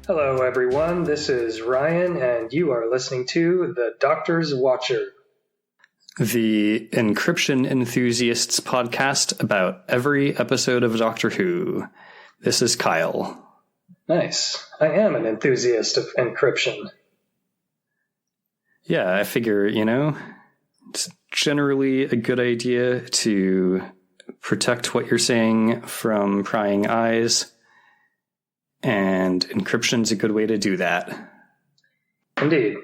Hello, everyone. This is Ryan, and you are listening to The Doctor's Watcher, the encryption enthusiasts podcast about every episode of Doctor Who. This is Kyle. Nice. I am an enthusiast of encryption. Yeah, I figure, it's generally a good idea to protect what you're saying from prying eyes, and encryption's a good way to do that. Indeed.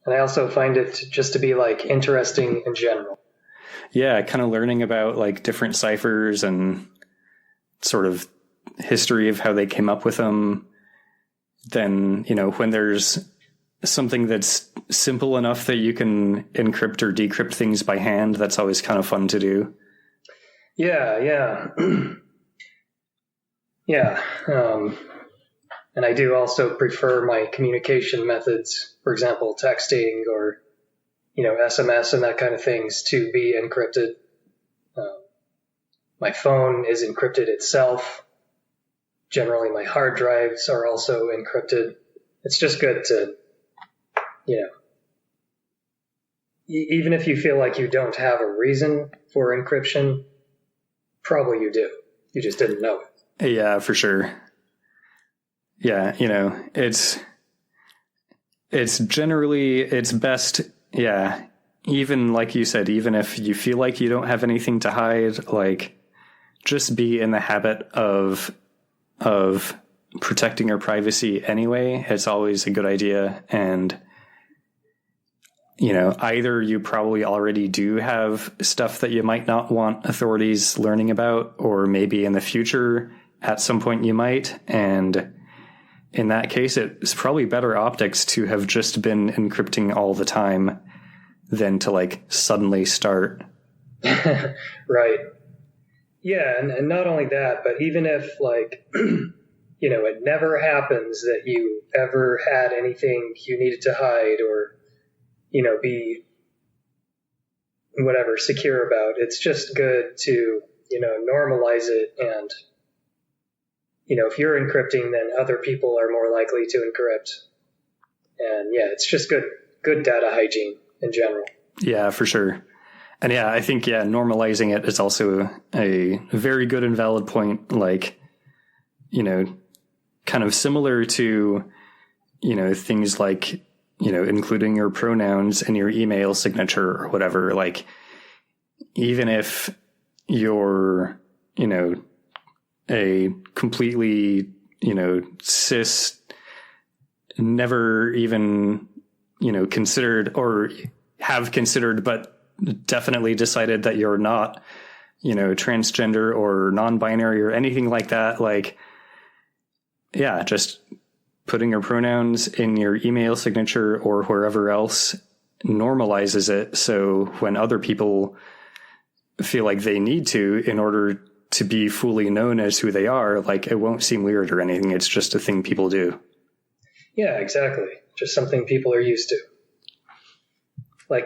And I also find it just to be, interesting in general. Yeah, kind of learning about, different ciphers and sort of history of how they came up with them. Then, when there's something that's simple enough that you can encrypt or decrypt things by hand, that's always kind of fun to do. Yeah. Yeah. And I do also prefer my communication methods, for example, texting or, SMS and that kind of things, to be encrypted. My phone is encrypted itself. Generally, my hard drives are also encrypted. It's just good to, even if you feel like you don't have a reason for encryption, probably you do. You just didn't know it. Yeah, for sure. Yeah, it's generally, it's best, even like you said, even if you feel like you don't have anything to hide, just be in the habit of protecting your privacy anyway. It's always a good idea. And, either you probably already do have stuff that you might not want authorities learning about, or maybe in the future at some point you might. And in that case, it's probably better optics to have just been encrypting all the time than to suddenly start. Right. Yeah. And not only that, but even if it never happens that you ever had anything you needed to hide or, be whatever secure about, it's just good to, normalize it. And, if you're encrypting, then other people are more likely to encrypt. And it's just good data hygiene in general. Yeah, for sure. And I think, normalizing it is also a very good and valid point. Kind of similar to, things like, including your pronouns in your email signature or whatever. Even if you're, a completely, cis, never even, considered or have considered, but definitely decided that you're not, transgender or non-binary or anything like that. Just putting your pronouns in your email signature or wherever else normalizes it. So when other people feel like they need to, in order to be fully known as who they are, it won't seem weird or anything. It's just a thing people do. Yeah, exactly. Just something people are used to.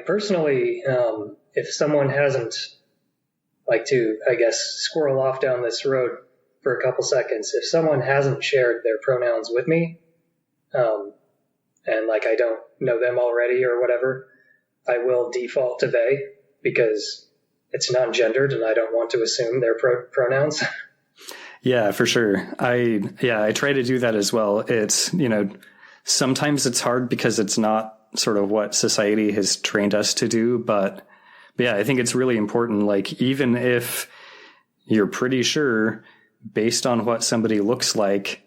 Personally, if someone hasn't, to, squirrel off down this road for a couple seconds, if someone hasn't shared their pronouns with me, and I don't know them already or whatever, I will default to they, because it's non-gendered and I don't want to assume their pronouns. Yeah, for sure. I try to do that as well. It's, sometimes it's hard because it's not sort of what society has trained us to do. But I think it's really important. Even if you're pretty sure based on what somebody looks like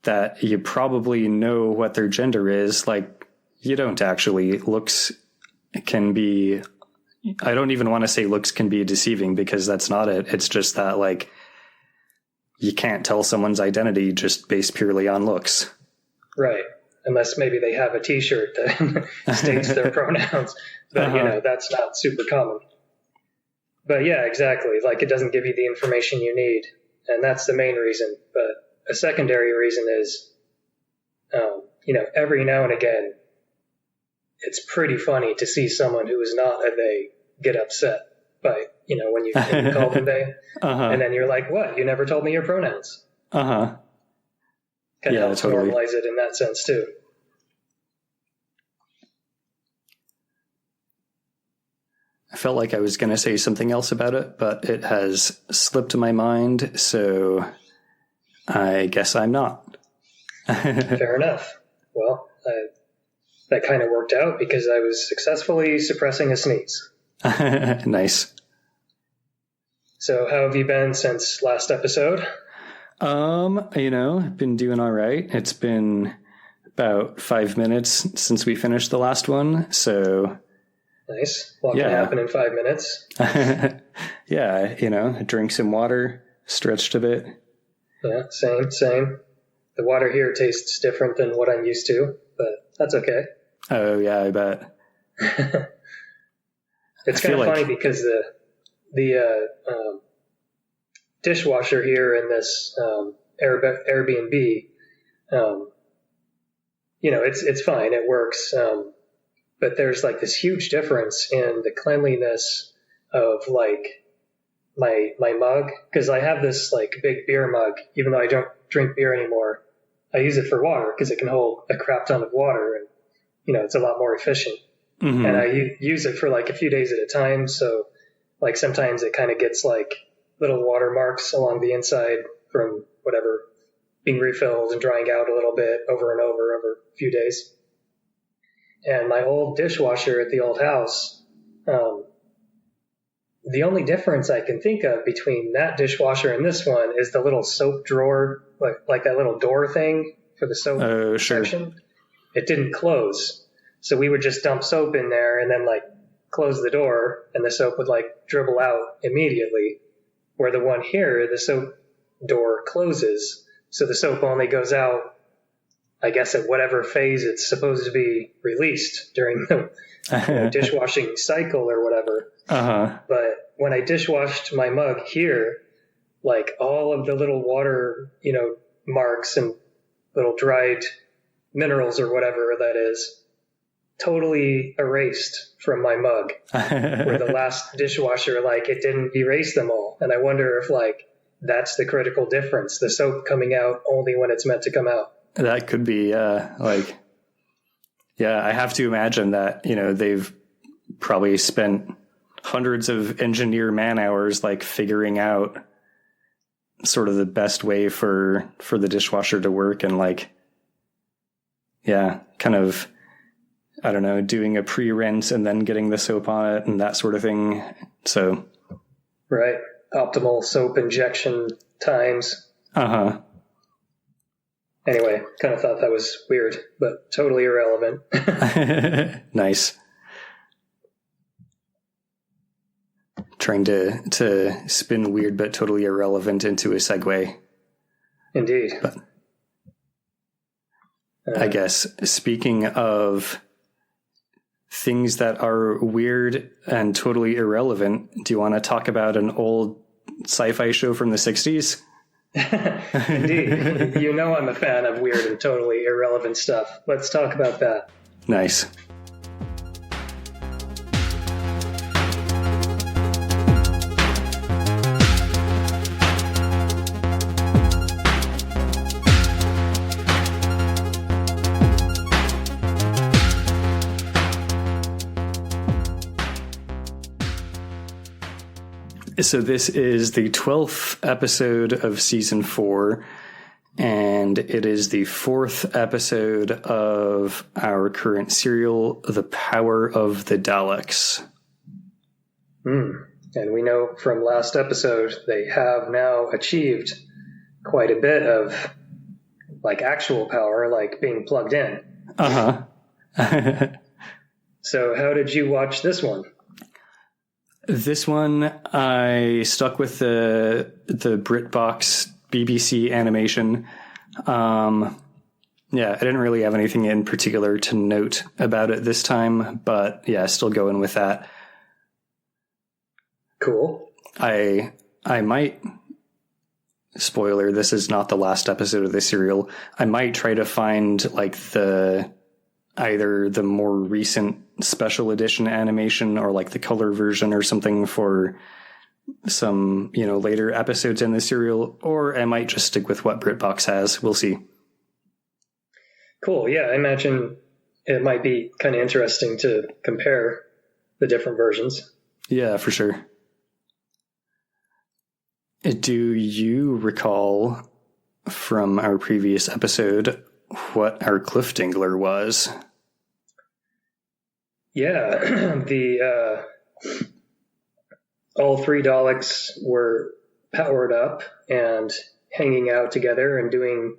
that you probably know what their gender is, you don't actually. Looks can be, I don't even want to say looks can be deceiving, because that's not it. It's just that you can't tell someone's identity just based purely on looks. Right. Unless maybe they have a t-shirt that states their pronouns, but that's not super common. But yeah, exactly. It doesn't give you the information you need. And that's the main reason. But a secondary reason is, every now and again, it's pretty funny to see someone who is not a they get upset by, when you call them they. And then you're like, what? You never told me your pronouns. kind of helps totally normalize it in that sense too. I felt like I was going to say something else about it, but it has slipped my mind, so I guess I'm not. Fair enough. Well, that kind of worked out because I was successfully suppressing a sneeze. Nice. So how have you been since last episode? I've been doing all right. It's been about 5 minutes since we finished the last one, so... Nice. What can happen in 5 minutes? Drink some water, stretched a bit. Yeah, same. The water here tastes different than what I'm used to, but that's okay. Oh, yeah, I bet. It's kind of funny because the dishwasher here in this Airbnb, it's fine. It works. But there's like this huge difference in the cleanliness of like my mug, because I have this like big beer mug. Even though I don't drink beer anymore, I use it for water because it can hold a crap ton of water, and it's a lot more efficient. Mm-hmm. And I use it for like a few days at a time. So like sometimes it kind of gets like little water marks along the inside from whatever being refilled and drying out a little bit over and over a few days. And my old dishwasher at the old house, the only difference I can think of between that dishwasher and this one is the little soap drawer, like that little door thing for the soap section. It didn't close. So we would just dump soap in there and then like close the door and the soap would like dribble out immediately. Where the one here, the soap door closes. So the soap only goes out, I guess, at whatever phase it's supposed to be released during the dishwashing cycle or whatever. Uh-huh. But when I dishwashed my mug here, like all of the little water, marks and little dried minerals or whatever that is, totally erased from my mug. Where the last dishwasher, like it didn't erase them all. And I wonder if like that's the critical difference, the soap coming out only when it's meant to come out. That could be, I have to imagine that, they've probably spent hundreds of engineer man hours, like figuring out sort of the best way for the dishwasher to work and like, kind of, I don't know, doing a pre-rinse and then getting the soap on it and that sort of thing. So. Right. Optimal soap injection times. Uh-huh. Anyway, kind of thought that was weird, but totally irrelevant. Nice. Trying to spin weird but totally irrelevant into a segue. Indeed. But I guess speaking of things that are weird and totally irrelevant, do you want to talk about an old sci-fi show from the 60s? Indeed. I'm a fan of weird and totally irrelevant stuff. Let's talk about that. Nice. So this is the 12th episode of season 4, and it is the 4th episode of our current serial, The Power of the Daleks. And we know from last episode they have now achieved quite a bit of like actual power, like being plugged in. Uh-huh. So how did you watch this one? This one, I stuck with the BritBox BBC animation. I didn't really have anything in particular to note about it this time, but still going with that. Cool. I might, spoiler, this is not the last episode of the serial. I might try to find like either the more recent special edition animation or like the color version or something for some, later episodes in the serial, or I might just stick with what BritBox has. We'll see. Cool. Yeah, I imagine it might be kind of interesting to compare the different versions. Yeah, for sure. Do you recall from our previous episode what our Cliffdingler was? Yeah, the all three Daleks were powered up and hanging out together and doing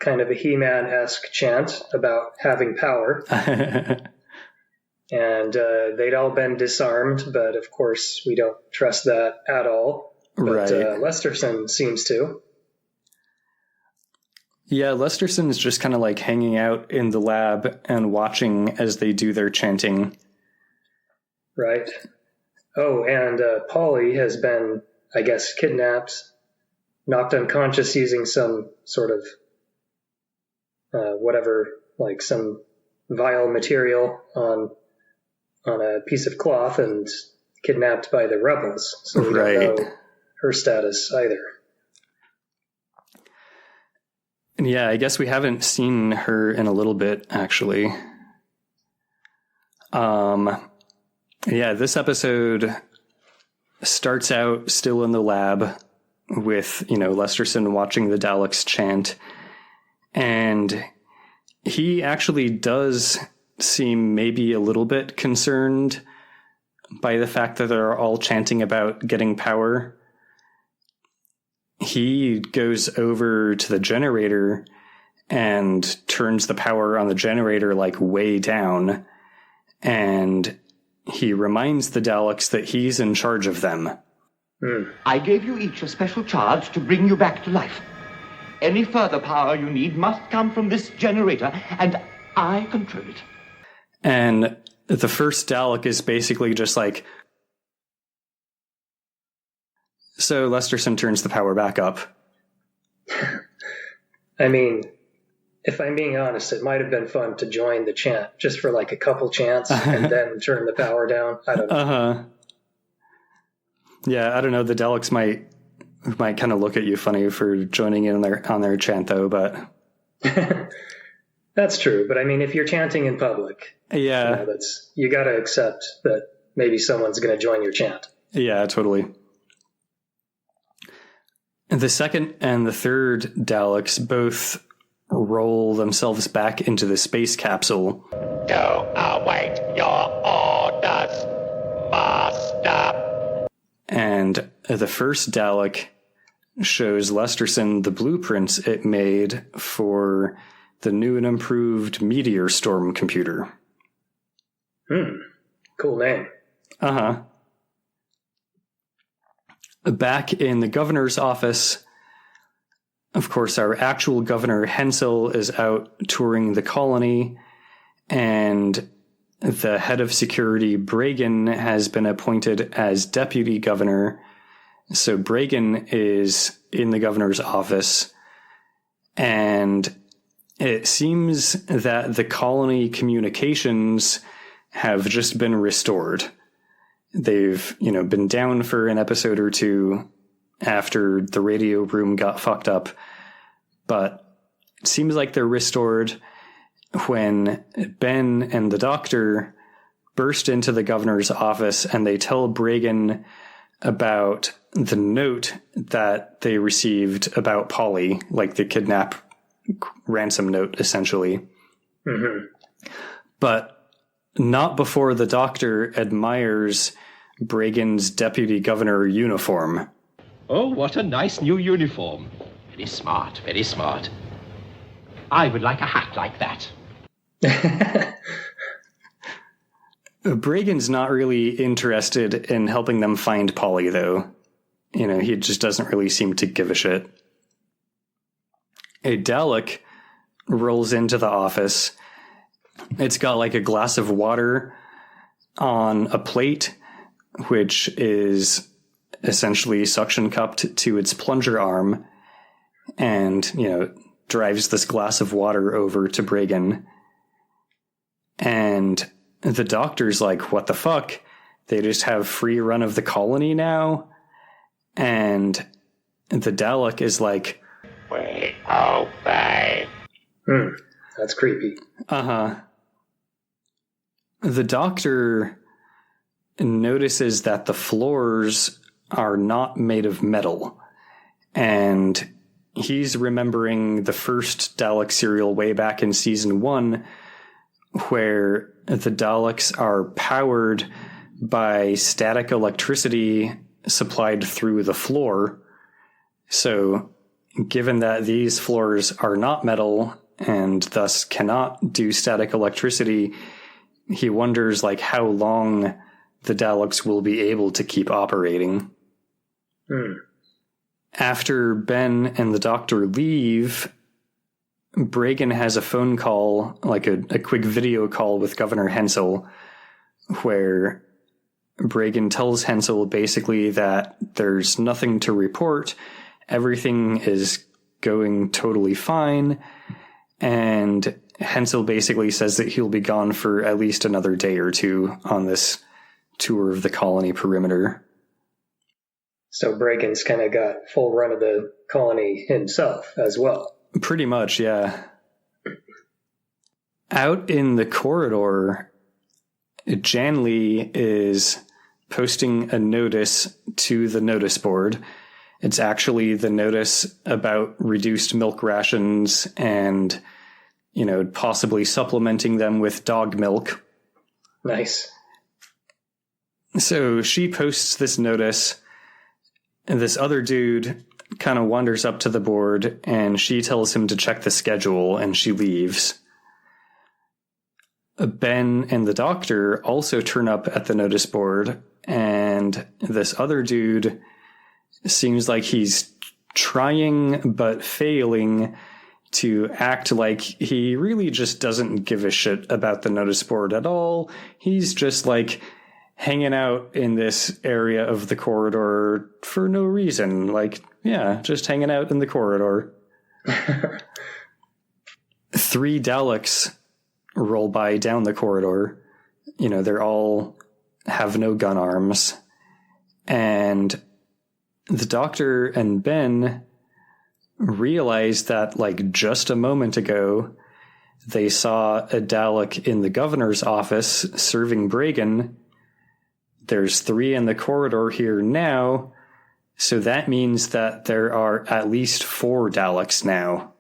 kind of a He-Man-esque chant about having power. And they'd all been disarmed, but of course we don't trust that at all. But Right. Lesterson seems to. Yeah, Lesterson's just kind of like hanging out in the lab and watching as they do their chanting. Right. Oh, and Polly has been, I guess, kidnapped, knocked unconscious using some sort of whatever, like some vile material on a piece of cloth and kidnapped by the rebels. So we don't know her status either. Yeah, I guess we haven't seen her in a little bit, actually. Yeah, this episode starts out still in the lab with, Lesterson watching the Daleks chant. And he actually does seem maybe a little bit concerned by the fact that they're all chanting about getting power. He goes over to the generator and turns the power on the generator like way down. And he reminds the Daleks that he's in charge of them. I gave you each a special charge to bring you back to life. Any further power you need must come from this generator, and I control it. And the first Dalek is basically just like... So Lesterson turns the power back up. I mean, if I'm being honest, it might have been fun to join the chant just for like a couple chants and then turn the power down. I don't know. Uh-huh. Yeah, I don't know. The Daleks might kind of look at you funny for joining in on their chant, though, but... That's true, but I mean, if you're chanting in public, yeah, you got to accept that maybe someone's going to join your chant. Yeah, totally. The second and the third Daleks both roll themselves back into the space capsule. To await your orders, Master. And the first Dalek shows Lesterson the blueprints it made for the new and improved Meteor Storm computer. Cool name. Uh-huh. Back in the governor's office, of course, our actual governor, Hensel, is out touring the colony, and the head of security, Bragan, has been appointed as deputy governor. So Bragan is in the governor's office, and it seems that the colony communications have just been restored. They've, been down for an episode or two after the radio room got fucked up, but it seems like they're restored when Ben and the doctor burst into the governor's office and they tell Bragan about the note that they received about Polly, like the kidnap ransom note, essentially. Mm-hmm. But not before the doctor admires Bragan's deputy governor uniform. Oh, what a nice new uniform. Very smart, very smart. I would like a hat like that. Bragan's not really interested in helping them find Polly, though. He just doesn't really seem to give a shit. A Dalek rolls into the office. It's got like a glass of water on a plate, which is essentially suction cupped to its plunger arm, and, drives this glass of water over to Bragan. And the doctor's like, what the fuck? They just have free run of the colony now? And the Dalek is like, We obey. That's creepy. Uh-huh. The Doctor notices that the floors are not made of metal, and he's remembering the first Dalek serial way back in season 1, where the Daleks are powered by static electricity supplied through the floor. So, given that these floors are not metal and thus cannot do static electricity, he wonders like how long the Daleks will be able to keep operating. After Ben and the Doctor leave, Bragan has a phone call, like a quick video call with Governor Hensel, where Bragan tells Hensel basically that there's nothing to report, everything is going totally fine, and Hensel basically says that he'll be gone for at least another day or two on this tour of the colony perimeter. So Bragan's kind of got full run of the colony himself as well. Pretty much, yeah. Out in the corridor, Janley is posting a notice to the notice board. It's actually the notice about reduced milk rations and, possibly supplementing them with dog milk. Nice. So she posts this notice, and this other dude kind of wanders up to the board, and she tells him to check the schedule, and she leaves. Ben and the Doctor also turn up at the notice board, and this other dude seems like he's trying but failing to act like he really just doesn't give a shit about the notice board at all. He's just like hanging out in this area of the corridor for no reason. Like, yeah, just hanging out in the corridor. 3 Daleks roll by down the corridor. They're all have no gun arms. And the Doctor and Ben realize that, like, just a moment ago, they saw a Dalek in the governor's office serving Bragan. There's 3 in the corridor here now, so that means that there are at least 4 Daleks now.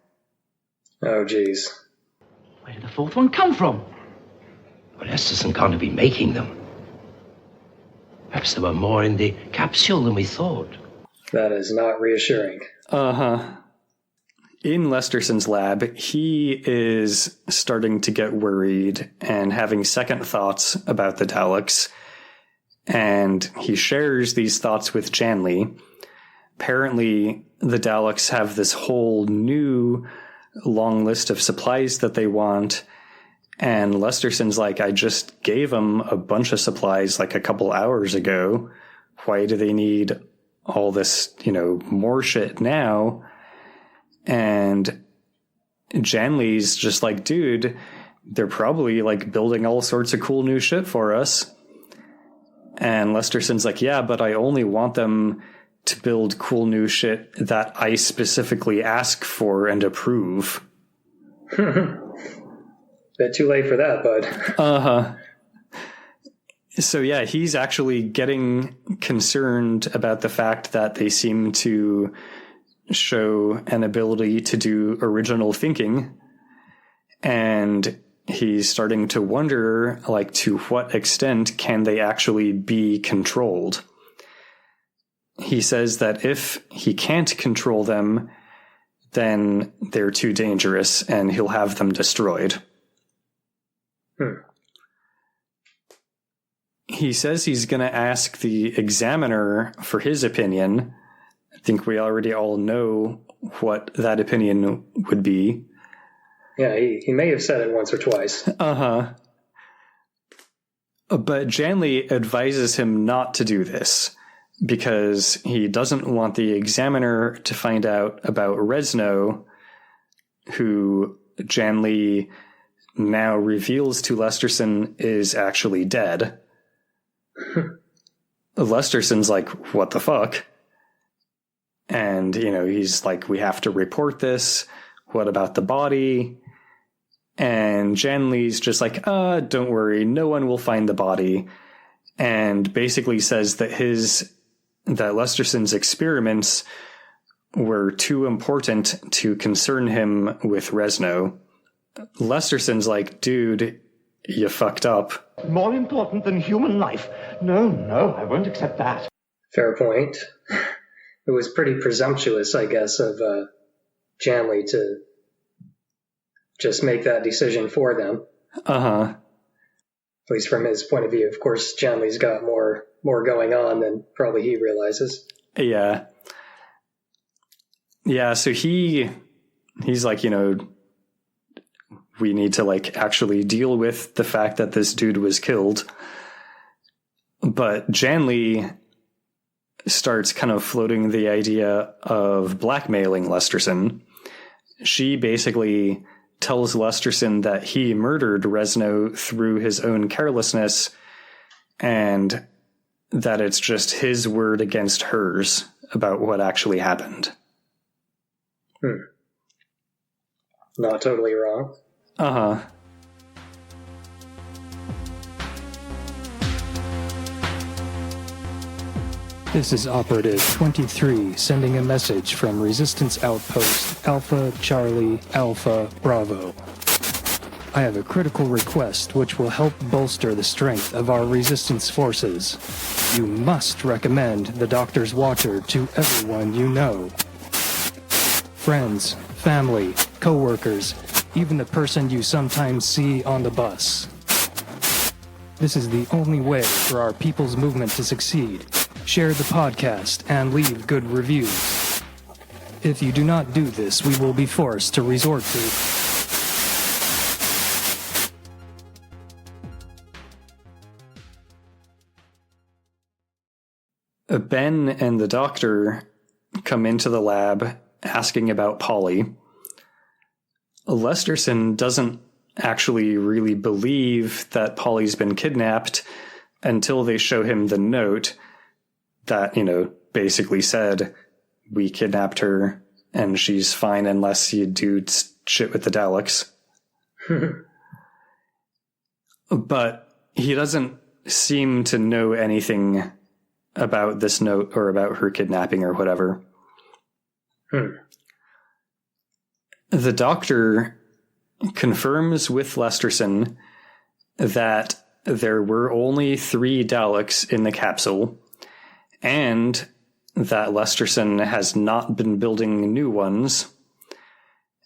Oh, geez. Where did the 4th one come from? Well, Esterson can't have been making them. Perhaps there were more in the capsule than we thought. That is not reassuring. Uh-huh. In Lesterson's lab, he is starting to get worried and having second thoughts about the Daleks. And he shares these thoughts with Janley. Apparently, the Daleks have this whole new long list of supplies that they want. And Lesterson's like, I just gave them a bunch of supplies like a couple hours ago. Why do they need all this, more shit now? And Janley's just like, dude, they're probably like building all sorts of cool new shit for us. And Lesterson's like, yeah, but I only want them to build cool new shit that I specifically ask for and approve. Bit too late for that, bud. Uh-huh. So yeah, he's actually getting concerned about the fact that they seem to show an ability to do original thinking. And he's starting to wonder, like, to what extent can they actually be controlled? He says that if he can't control them, then they're too dangerous and he'll have them destroyed. He says he's going to ask the examiner for his opinion. I think we already all know what that opinion would be. Yeah, he may have said it once or twice. Uh-huh. But Janley advises him not to do this because he doesn't want the examiner to find out about Resno, who Janley now reveals to Lesterson is actually dead. Lesterson's like, what the fuck? And, he's like, we have to report this. What about the body? And Jan Lee's just like, don't worry, no one will find the body. And basically says that that Lesterson's experiments were too important to concern him with Resno. Lesterson's like, dude, you fucked up. More important than human life. No, I won't accept that. Fair point. It was pretty presumptuous, I guess, of Janley to just make that decision for them. Uh-huh. At least from his point of view. Of course, Janley's got more going on than probably he realizes. Yeah. Yeah, so he's like, we need to like actually deal with the fact that this dude was killed. But Janley starts kind of floating the idea of blackmailing Lesterson. She basically tells Lesterson that he murdered Resno through his own carelessness and that it's just his word against hers about what actually happened. Not totally wrong. Uh-huh. This is Operative 23 sending a message from Resistance Outpost Alpha Charlie Alpha Bravo. I have a critical request which will help bolster the strength of our resistance forces. You must recommend the Doctor's Watcher to everyone you know. Friends, family, co-workers, even the person you sometimes see on the bus. This is the only way for our people's movement to succeed. Share the podcast and leave good reviews. If you do not do this, we will be forced to resort to... Ben and the Doctor come into the lab asking about Polly. Lesterson doesn't actually really believe that Polly's been kidnapped until they show him the note that, basically said, we kidnapped her and she's fine unless you do shit with the Daleks. But he doesn't seem to know anything about this note or about her kidnapping or whatever. The Doctor confirms with Lesterson that there were only 3 Daleks in the capsule, and that Lesterson has not been building new ones.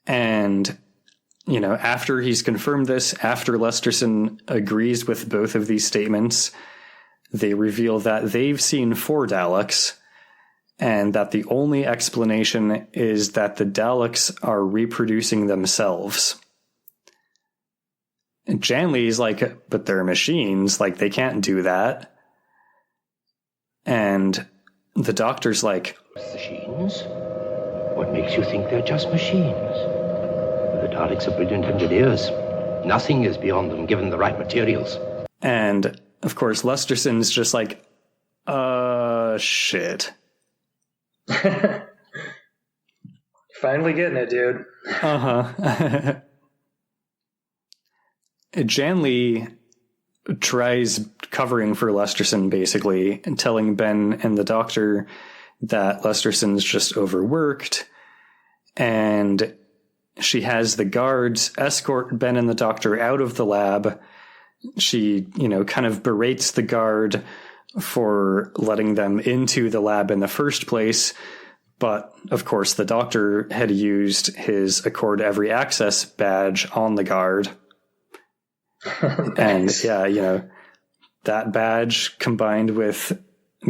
And, after he's confirmed this, after Lesterson agrees with both of these statements, they reveal that they've seen 4 Daleks, and that the only explanation is that the Daleks are reproducing themselves. And Janley's like, but they're machines, like they can't do that. And the Doctor's like, Machines? What makes you think they're just machines? The Daleks are brilliant engineers. Nothing is beyond them given the right materials. And, of course, Lesterson's just like, shit. Finally getting it, dude. Uh-huh. Janley tries covering for Lesterson, basically, and telling Ben and the Doctor that Lesterson's just overworked, and she has the guards escort Ben and the Doctor out of the lab. She, kind of berates the guard for letting them into the lab in the first place, but, of course, the Doctor had used his Accord Every Access badge on the guard. Nice. And that badge combined with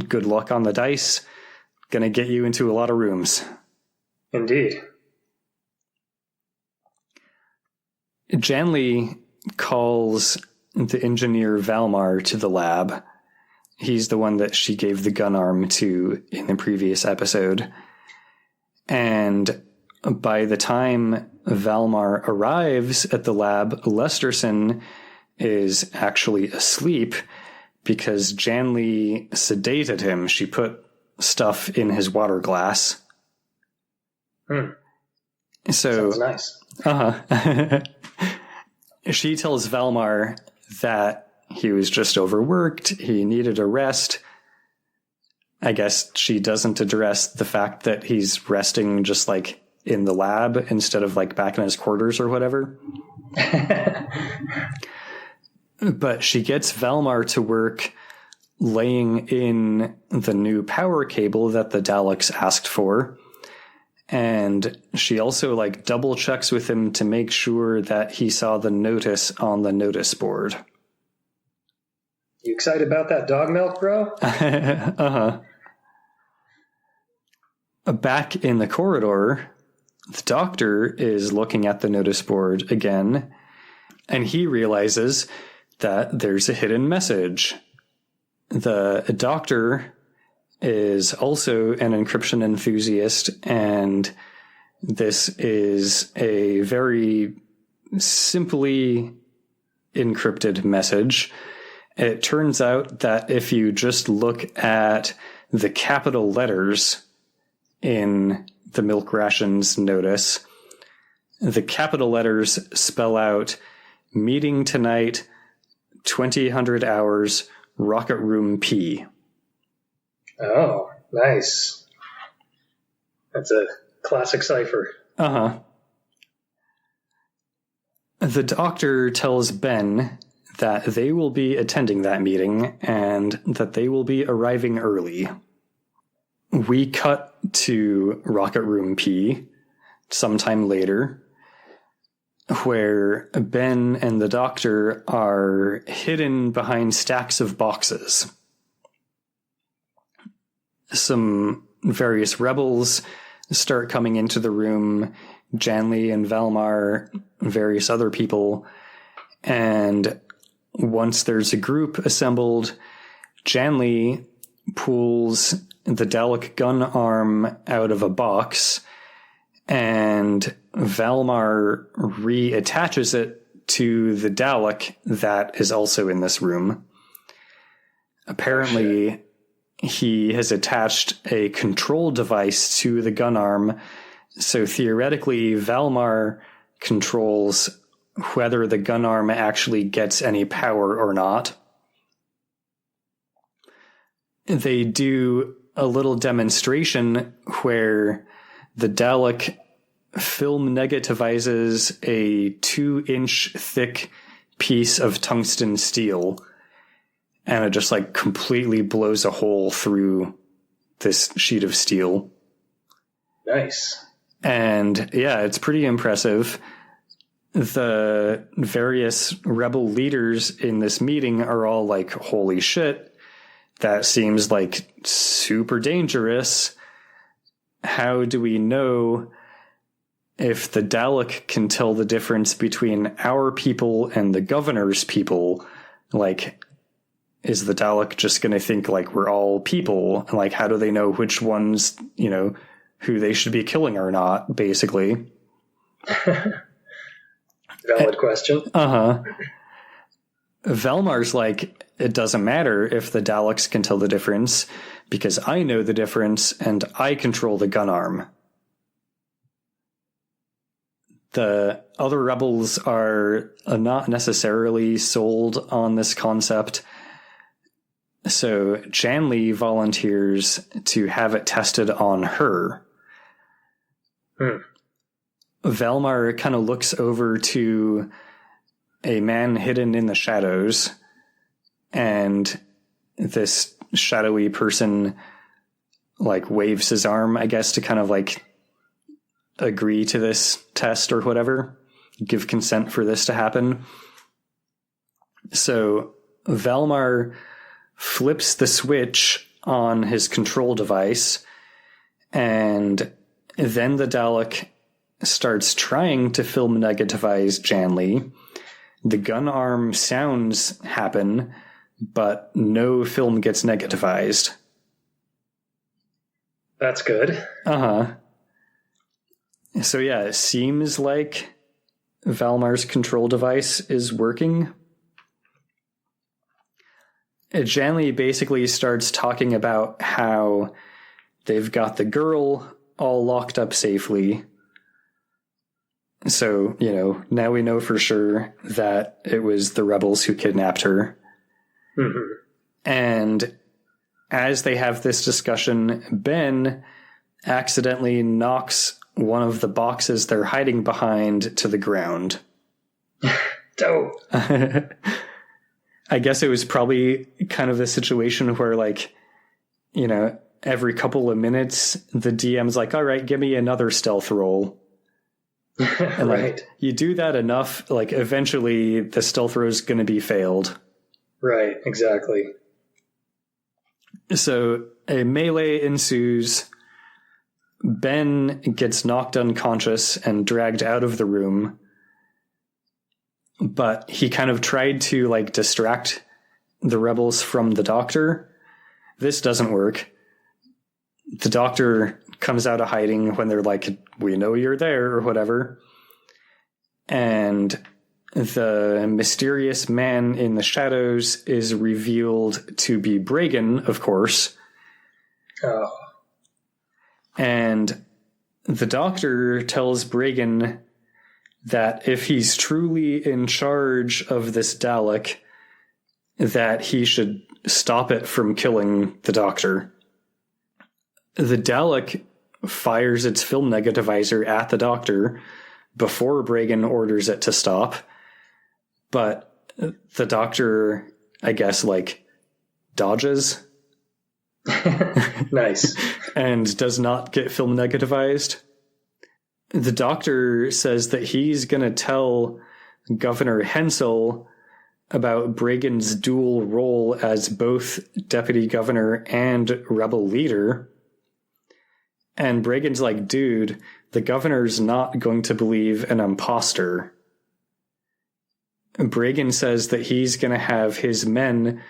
good luck on the dice, gonna get you into a lot of rooms. Indeed. Janley calls the engineer Valmar to the lab. He's the one that she gave the gun arm to in the previous episode. And by the time Valmar arrives at the lab, Lesterson is actually asleep because Janley sedated him. She put stuff in his water glass. So Sounds nice. Uh-huh. she tells Valmar that he was just overworked, he needed a rest. I guess she doesn't address the fact that he's resting just like in the lab instead of like back in his quarters or whatever. But she gets Valmar to work laying in the new power cable that the Daleks asked for. And she also like double checks with him to make sure that he saw the notice on the notice board. You excited about that dog milk, bro? Uh-huh. Back in the corridor, the doctor is looking at the notice board again, and he realizes that there's a hidden message. The doctor is also an encryption enthusiast, and this is a very simply encrypted message. It turns out that if you just look at the capital letters in the milk rations notice, the capital letters spell out meeting tonight, 2000 hours, Rocket Room P. Oh, nice. That's a classic cipher. Uh-huh. The doctor tells Ben that they will be attending that meeting and that they will be arriving early. We cut to Rocket Room P sometime later, where Ben and the doctor are hidden behind stacks of boxes. Some various rebels start coming into the room, Janley and Valmar, various other people, and once there's a group assembled, Janley pulls the Dalek gun arm out of a box, and Valmar reattaches it to the Dalek that is also in this room. Apparently, he has attached a control device to the gun arm, so theoretically, Valmar controls whether the gun arm actually gets any power or not. They do a little demonstration where the Dalek film negativizes a 2-inch thick piece of tungsten steel, and it just like completely blows a hole through this sheet of steel. Nice. And yeah, it's pretty impressive. The various rebel leaders in this meeting are all like, holy shit, that seems like super dangerous. How do we know if the Dalek can tell the difference between our people and the governor's people? Like, is the Dalek just going to think like we're all people? And like, how do they know which ones, you know, who they should be killing or not, basically? Valid question. Uh-huh. Valmar's like, it doesn't matter if the Daleks can tell the difference, because I know the difference and I control the gun arm. The other rebels are not necessarily sold on this concept, so Janley volunteers to have it tested on her. Valmar kind of looks over to a man hidden in the shadows, and this shadowy person like waves his arm, I guess, to kind of like agree to this test or whatever, give consent for this to happen. So Valmar flips the switch on his control device, and then the Dalek starts trying to film negativize Janley. The gun arm sounds happen, but no film gets negativized. That's good. Uh-huh. So yeah, it seems like Valmar's control device is working. Janley basically starts talking about how they've got the girl all locked up safely. So, now we know for sure that it was the rebels who kidnapped her. Mm-hmm. And as they have this discussion, Ben accidentally knocks one of the boxes they're hiding behind to the ground. Dope. I guess it was probably kind of the situation where, like, every couple of minutes, the DM's like, all right, give me another stealth roll. And Right. you do that enough, like, eventually the stealth roll is going to be failed. Right, exactly. So a melee ensues. Ben gets knocked unconscious and dragged out of the room. But he kind of tried to, like, distract the rebels from the doctor. This doesn't work. The doctor comes out of hiding when they're like, we know you're there, or whatever. And the mysterious man in the shadows is revealed to be Bragan, of course. Oh. And the doctor tells Bragan that if he's truly in charge of this Dalek, that he should stop it from killing the doctor. The Dalek fires its film negativizer at the doctor before Bragan orders it to stop. But the doctor, I guess, like, dodges. Nice. And does not get film negativized. The doctor says that he's going to tell Governor Hensel about Bragan's dual role as both deputy governor and rebel leader. And Bragan's like, dude, the governor's not going to believe an imposter. Bragan says that he's going to have his men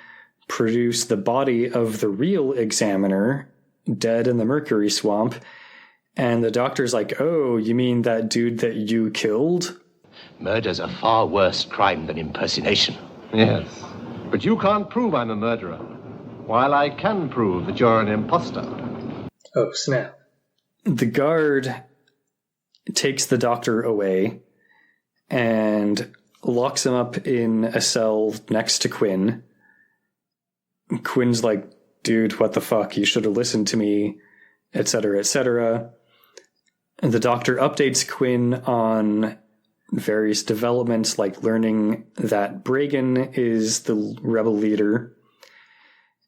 produce the body of the real examiner, dead in the mercury swamp. And the doctor's like, oh, you mean that dude that you killed? Murder's a far worse crime than impersonation. Yes, but you can't prove I'm a murderer, while I can prove that you're an imposter. Oh, snap. The guard takes the doctor away and locks him up in a cell next to Quinn. Quinn's like, dude, what the fuck? You should have listened to me, etc., etc. The doctor updates Quinn on various developments, like learning that Bragan is the rebel leader.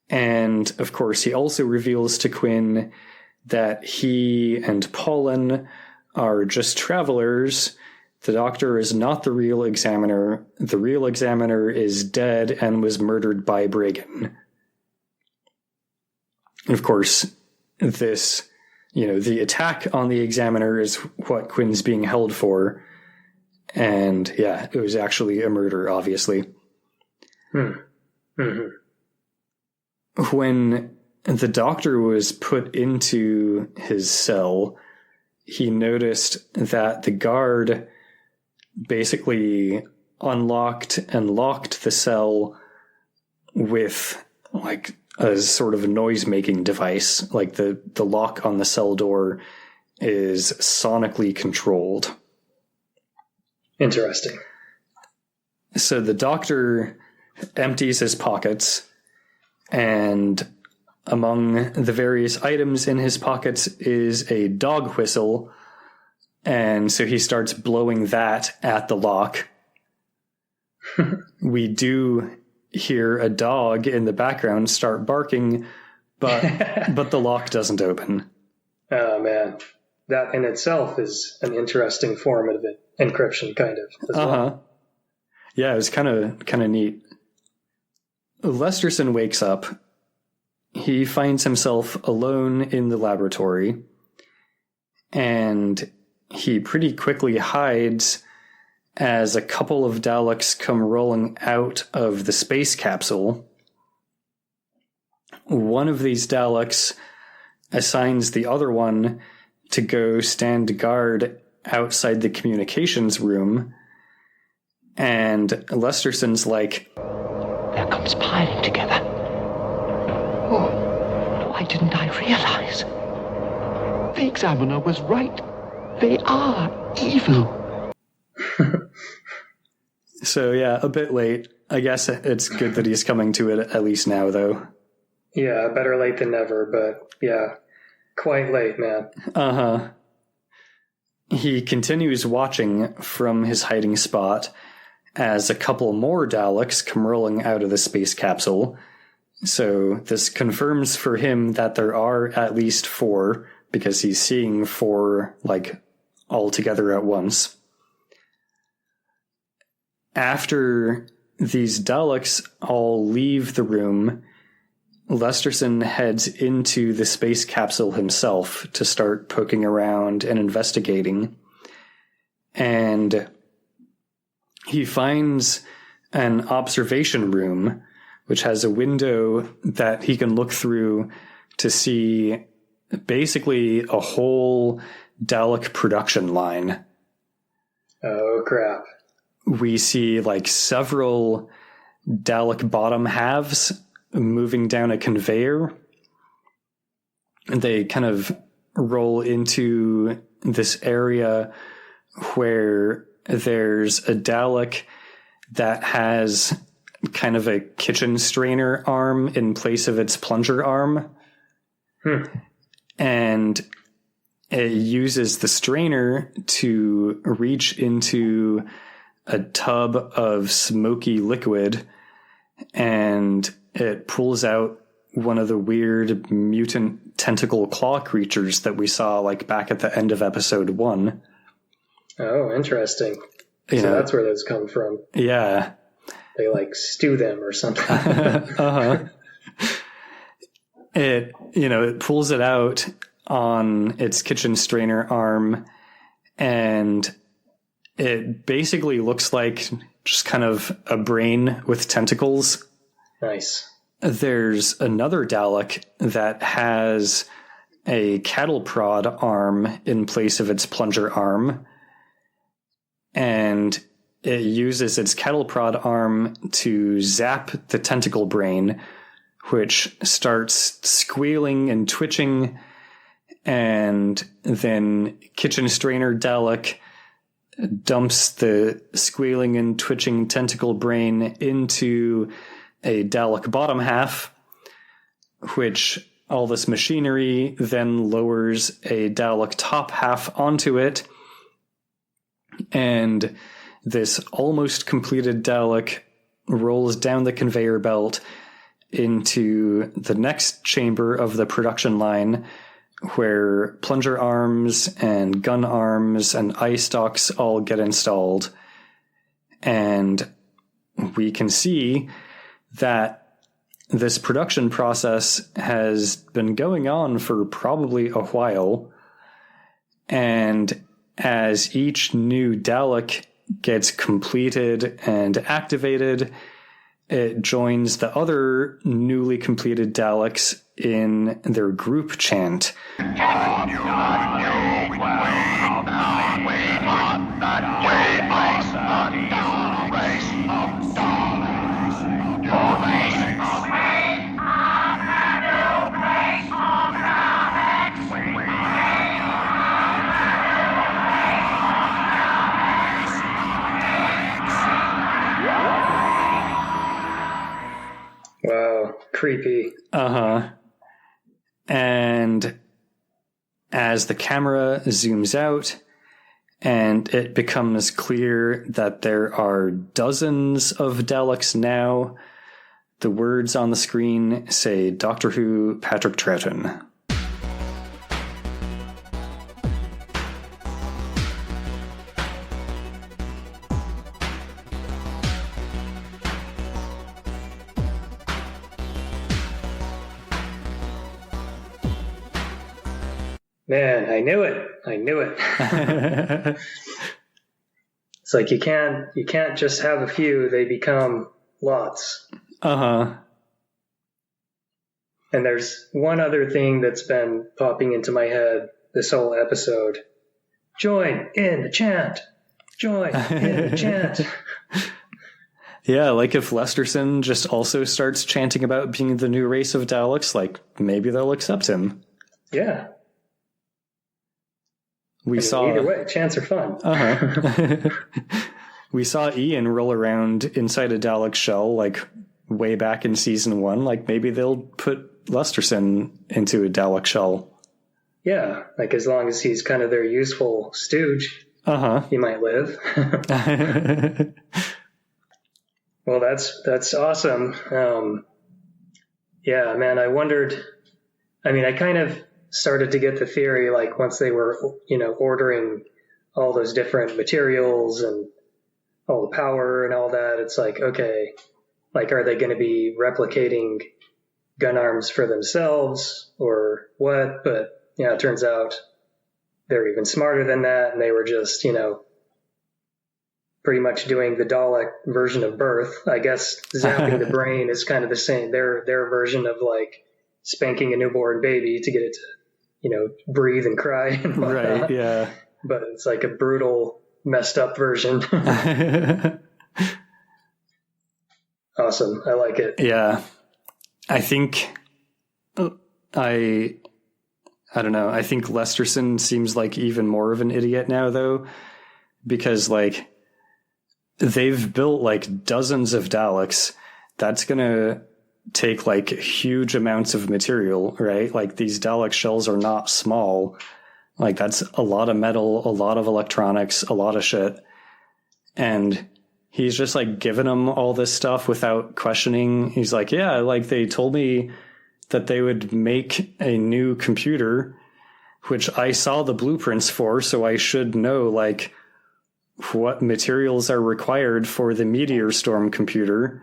And, of course, he also reveals to Quinn that he and Paulin are just travelers. The doctor is not the real examiner. The real examiner is dead and was murdered by Bragan. And, of course, this, the attack on the examiner is what Quinn's being held for. And, yeah, it was actually a murder, obviously. Mm-hmm. When the doctor was put into his cell, he noticed that the guard basically unlocked and locked the cell with, like, a sort of noise-making device. Like, the lock on the cell door is sonically controlled. Interesting. So the doctor empties his pockets, and among the various items in his pockets is a dog whistle, and so he starts blowing that at the lock. We do hear a dog in the background start barking, but the lock doesn't open. Oh, man. That in itself is an interesting form of encryption, kind of. As well. Yeah, it was kind of neat. Lesterson wakes up. He finds himself alone in the laboratory, and he pretty quickly hides as a couple of Daleks come rolling out of the space capsule. One of these Daleks assigns the other one to go stand guard outside the communications room, and Lesterson's like, They're conspiring together. Oh, why didn't I realize? The examiner was right. They are evil. So yeah, a bit late. I guess it's good that he's coming to it at least now, though. Yeah, better late than never, but yeah, quite late, man. Uh-huh. He continues watching from his hiding spot as a couple more Daleks come rolling out of the space capsule. So this confirms for him that there are at least 4, because he's seeing 4, like, all together at once. After these Daleks all leave the room, Lesterson heads into the space capsule himself to start poking around and investigating. And he finds an observation room, which has a window that he can look through to see basically a whole Dalek production line. Oh, crap. We see like several Dalek bottom halves moving down a conveyor. And they kind of roll into this area where there's a Dalek that has kind of a kitchen strainer arm in place of its plunger arm. And it uses the strainer to reach into a tub of smoky liquid, and it pulls out one of the weird mutant tentacle claw creatures that we saw like back at the end of episode 1. Oh, interesting. So that's where those come from. Yeah. They like stew them or something. Uh-huh. It pulls it out on its kitchen strainer arm, and it basically looks like just kind of a brain with tentacles. Nice. There's another Dalek that has a cattle prod arm in place of its plunger arm, and it uses its cattle prod arm to zap the tentacle brain, which starts squealing and twitching, and then kitchen strainer Dalek dumps the squealing and twitching tentacle brain into a Dalek bottom half, which all this machinery then lowers a Dalek top half onto it, and this almost completed Dalek rolls down the conveyor belt into the next chamber of the production line, where plunger arms and gun arms and eye stalks all get installed. And we can see that this production process has been going on for probably a while. And as each new Dalek gets completed and activated, it joins the other newly completed Daleks in their group chant. Wow, creepy. Uh-huh. And as the camera zooms out and it becomes clear that there are dozens of Daleks now, the words on the screen say Doctor Who Patrick Troughton. Man, I knew it. It's like you can't just have a few, they become lots. Uh-huh. And there's one other thing that's been popping into my head this whole episode. Join in the chant. Join in the chant. Yeah, like if Lesterson just also starts chanting about being the new race of Daleks, like maybe they'll accept him. Yeah. We saw either way, chants are fun. We saw Ian roll around inside a Dalek shell, like way back in season 1. Like maybe they'll put Lesterson into a Dalek shell. Yeah, like as long as he's kind of their useful stooge, he might live. Well, that's awesome. Yeah, man, I wondered. I mean, I kind of started to get the theory, like once they were, ordering all those different materials and all the power and all that, it's like, okay, like, are they going to be replicating gun arms for themselves or what? But, it turns out they're even smarter than that. And they were just, pretty much doing the Dalek version of birth. I guess zapping the brain is kind of the same. Their version of like spanking a newborn baby to get it to, breathe and cry and whatnot. Right, yeah. But it's like a brutal, messed up version. Awesome. I like it. Yeah. I think I don't know. I think Lesterson seems like even more of an idiot now though, because like they've built like dozens of Daleks. That's going to take like huge amounts of material, right? Like these Dalek shells are not small. Like that's a lot of metal, a lot of electronics, a lot of shit. And he's just like giving them all this stuff without questioning. He's like, yeah, like they told me that they would make a new computer, which I saw the blueprints for. So I should know like what materials are required for the Meteor Storm computer.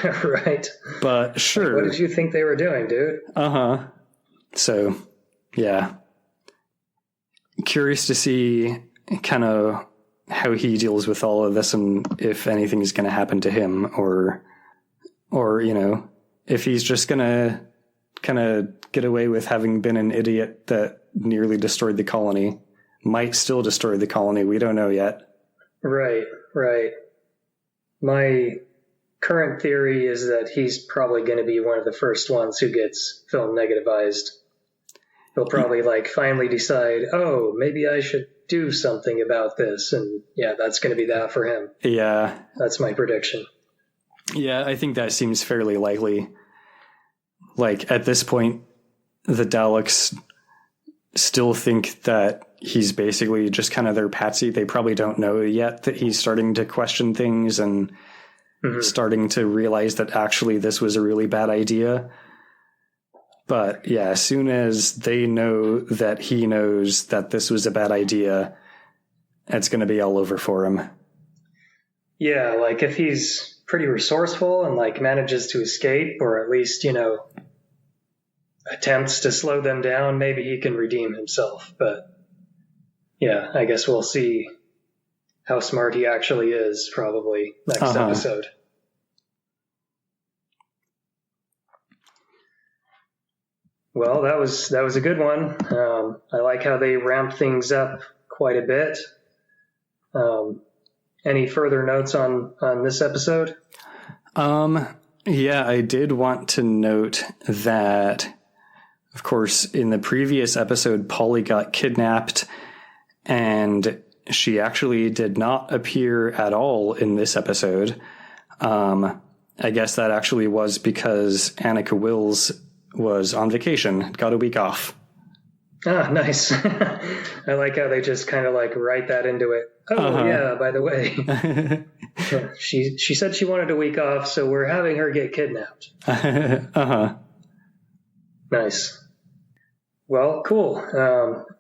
Right. But sure. What did you think they were doing, dude? So, yeah. Curious to see kind of how he deals with all of this and if anything is going to happen to him or, if he's just going to kind of get away with having been an idiot that nearly destroyed the colony, might still destroy the colony. We don't know yet. Right. My current theory is that he's probably going to be one of the first ones who gets film negativized. He'll probably like finally decide, oh, maybe I should do something about this. And yeah, that's going to be that for him. Yeah. That's my prediction. Yeah, I think that seems fairly likely. Like at this point, the Daleks still think that he's basically just kind of their patsy. They probably don't know yet that he's starting to question things and starting to realize that actually this was a really bad idea. But yeah, as soon as they know that he knows that this was a bad idea, it's going to be all over for him. Yeah, like if he's pretty resourceful and like manages to escape or at least, attempts to slow them down, maybe he can redeem himself. But yeah, I guess we'll see how smart he actually is probably next episode. Well, that was a good one. I like how they ramped things up quite a bit. Any further notes on this episode? Yeah, I did want to note that, of course, in the previous episode, Polly got kidnapped, and she actually did not appear at all in this episode. I guess that actually was because Annika Wills was on vacation, got a week off. Ah, nice. I like how they just kind of like write that into it. Oh, yeah, by the way. She said she wanted a week off, so we're having her get kidnapped. Nice. Well, cool.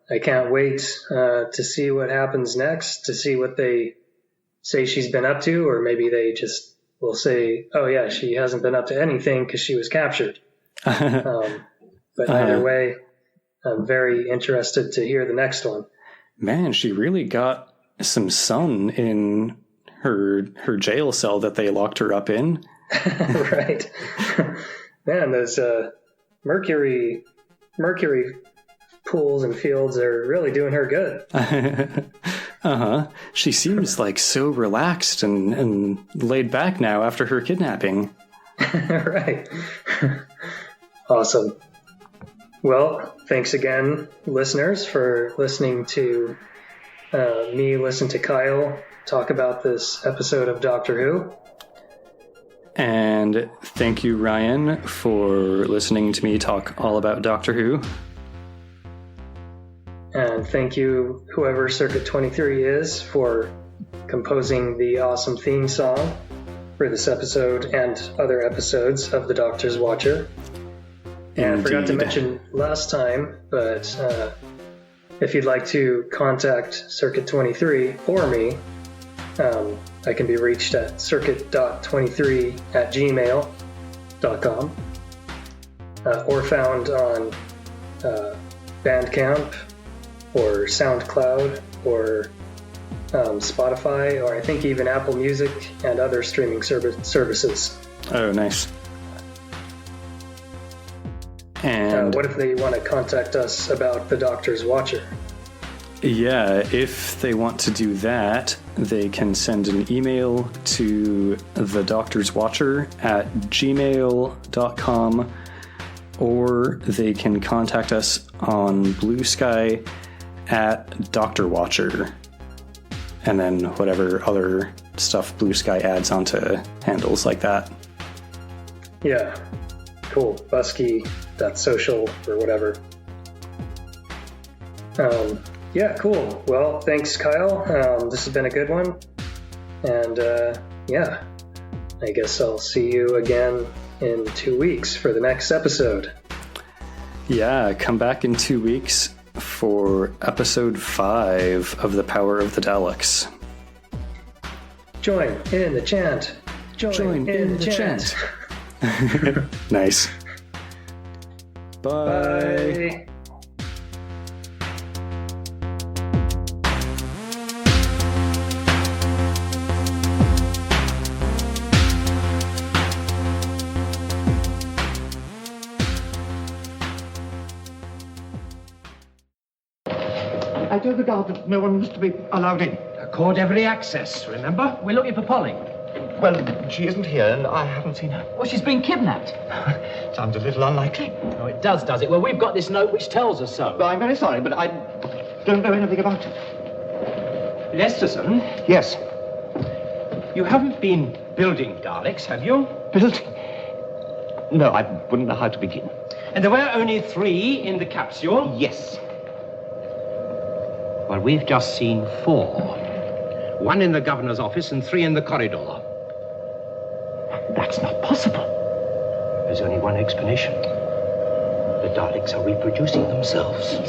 I can't wait to see what happens next, to see what they say she's been up to, or maybe they just will say, oh, yeah, she hasn't been up to anything because she was captured. But either way, I'm very interested to hear the next one. Man, she really got some sun in her jail cell that they locked her up in. Right. Man, those mercury pools and fields are really doing her good. She seems like so relaxed and laid back now after her kidnapping. Right. Awesome. Well, thanks again, listeners, for listening to me listen to Kyle talk about this episode of Doctor Who. And thank you, Ryan, for listening to me talk all about Doctor Who. And thank you, whoever Circuit 23 is, for composing the awesome theme song for this episode and other episodes of The Doctor's Watcher. And I forgot to mention last time, but if you'd like to contact Circuit 23 or me, I can be reached at circuit.23@gmail.com or found on Bandcamp or SoundCloud or Spotify, or I think even Apple Music and other streaming services. Oh, nice. And what if they want to contact us about the Doctor's Watcher? Yeah, if they want to do that, they can send an email to thedoctorswatcher@gmail.com, or they can contact us on Blue Sky at Dr. Watcher, and then whatever other stuff Blue Sky adds onto handles like that. Yeah, cool. Busky.social or whatever. Yeah, cool. Well, thanks, Kyle. This has been a good one. And yeah, I guess I'll see you again in 2 weeks for the next episode. Yeah, come back in 2 weeks for episode 5 of The Power of the Daleks. Join in the chant. Join in the chant. Nice. Bye. Bye. I told the guard that no one was to be allowed in. Accord every access, remember? We're looking for Polly. Well, she isn't here, and I haven't seen her. Well, she's been kidnapped. Sounds a little unlikely. Oh, it does it? Well, we've got this note which tells us so. I'm very sorry, but I don't know anything about it. Lesterson, Yes, you haven't been building Daleks, have you? building. No, I wouldn't know how to begin. And there were only 3 in the capsule? Yes. Well, we've just seen 4. 1 in the governor's office and 3 in the corridor. That's not possible. There's only one explanation. The Daleks are reproducing themselves.